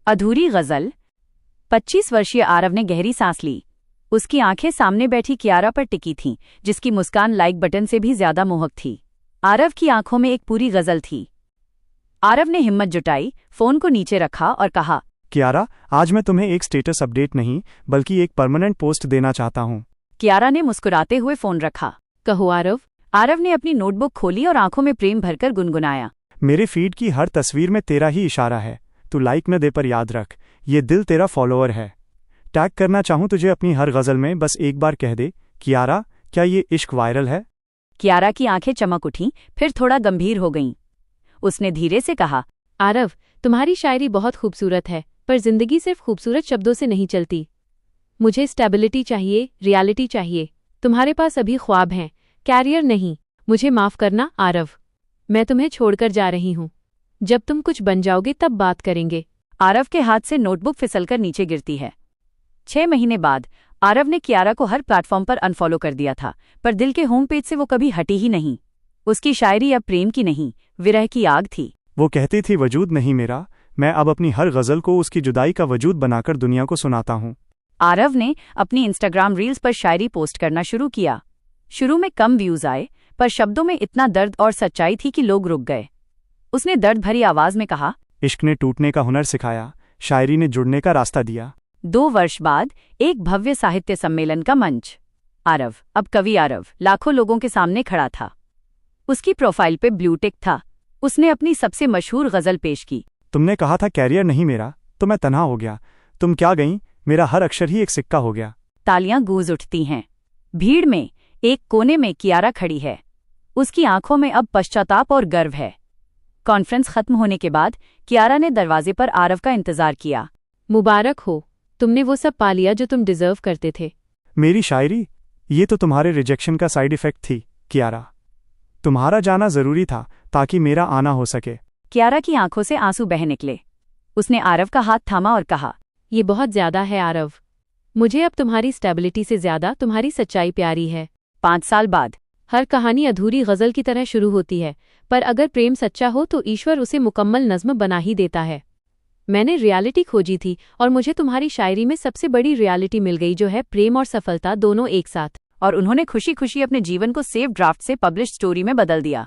अधूरी गजल। 25 वर्षीय आरव ने गहरी सांस ली। उसकी आंखें सामने बैठी कियारा पर टिकी थीं, जिसकी मुस्कान लाइक बटन से भी ज्यादा मोहक थी। आरव की आंखों में एक पूरी गजल थी। आरव ने हिम्मत जुटाई, फोन को नीचे रखा और कहा, कियारा, आज मैं तुम्हें एक स्टेटस अपडेट नहीं बल्कि एक परमानेंट पोस्ट देना चाहता हूँ। कियारा ने मुस्कुराते हुए फोन रखा। कहो आरव। आरव ने अपनी नोटबुक खोली और आंखों में प्रेम भरकर गुनगुनाया, मेरे फीड की हर तस्वीर में तेरा ही इशारा है। तू लाइक न दे पर याद रख, ये दिल तेरा फॉलोअर है। टैग करना चाहूँ तुझे अपनी हर गजल में, बस एक बार कह दे, कियारा, क्या ये इश्क वायरल है? कियारा की आंखें चमक उठीं, फिर थोड़ा गंभीर हो गईं। उसने धीरे से कहा, आरव, तुम्हारी शायरी बहुत खूबसूरत है, पर जिंदगी सिर्फ खूबसूरत शब्दों से नहीं चलती। मुझे स्टेबिलिटी चाहिए, रियलिटी चाहिए। तुम्हारे पास अभी ख्वाब हैं, कैरियर नहीं। मुझे माफ करना आरव, मैं तुम्हें छोड़कर जा रही हूँ। जब तुम कुछ बन जाओगे तब बात करेंगे। आरव के हाथ से नोटबुक फिसलकर नीचे गिरती है। 6 महीने बाद आरव ने कियारा को हर प्लेटफॉर्म पर अनफॉलो कर दिया था, पर दिल के होम पेज से वो कभी हटी ही नहीं। उसकी शायरी अब प्रेम की नहीं, विरह की आग थी। वो कहती थी, वजूद नहीं मेरा, मैं अब अपनी हर गजल को उसकी जुदाई का वजूद बनाकर दुनिया को सुनाता हूँ। आरव ने अपनी इंस्टाग्राम रील्स पर शायरी पोस्ट करना शुरू किया। शुरू में कम व्यूज आए, पर शब्दों में इतना दर्द और सच्चाई थी कि लोग रुक गए। उसने दर्द भरी आवाज में कहा, इश्क ने टूटने का हुनर सिखाया, शायरी ने जुड़ने का रास्ता दिया। 2 वर्ष बाद एक भव्य साहित्य सम्मेलन का मंच। आरव, अब कवि आरव, लाखों लोगों के सामने खड़ा था। उसकी प्रोफाइल पे ब्लू टिक था। उसने अपनी सबसे मशहूर गजल पेश की। तुमने कहा था कैरियर नहीं मेरा, तो मैं तन्हा हो गया। तुम क्या गईं, मेरा हर अक्षर ही एक सिक्का हो गया। तालियां गूंज उठती हैं। भीड़ में एक कोने में कियारा खड़ी है। उसकी आंखों में अब पश्चाताप और गर्व है। कॉन्फ्रेंस खत्म होने के बाद कियारा ने दरवाजे पर आरव का इंतजार किया। मुबारक हो, तुमने वो सब पा लिया जो तुम डिजर्व करते थे। मेरी शायरी, ये तो तुम्हारे रिजेक्शन का साइड इफेक्ट थी कियारा। तुम्हारा जाना जरूरी था ताकि मेरा आना हो सके। कियारा की आंखों से आंसू बह निकले। उसने आरव का हाथ थामा और कहा, ये बहुत ज्यादा है आरव। मुझे अब तुम्हारी स्टेबिलिटी से ज्यादा तुम्हारी सच्चाई प्यारी है। 5 साल बाद हर कहानी अधूरी गजल की तरह शुरू होती है, पर अगर प्रेम सच्चा हो तो ईश्वर उसे मुकम्मल नज़्म बना ही देता है। मैंने रियलिटी खोजी थी और मुझे तुम्हारी शायरी में सबसे बड़ी रियलिटी मिल गई, जो है प्रेम और सफलता दोनों एक साथ। और उन्होंने खुशी खुशी अपने जीवन को सेव ड्राफ्ट से पब्लिश स्टोरी में बदल दिया।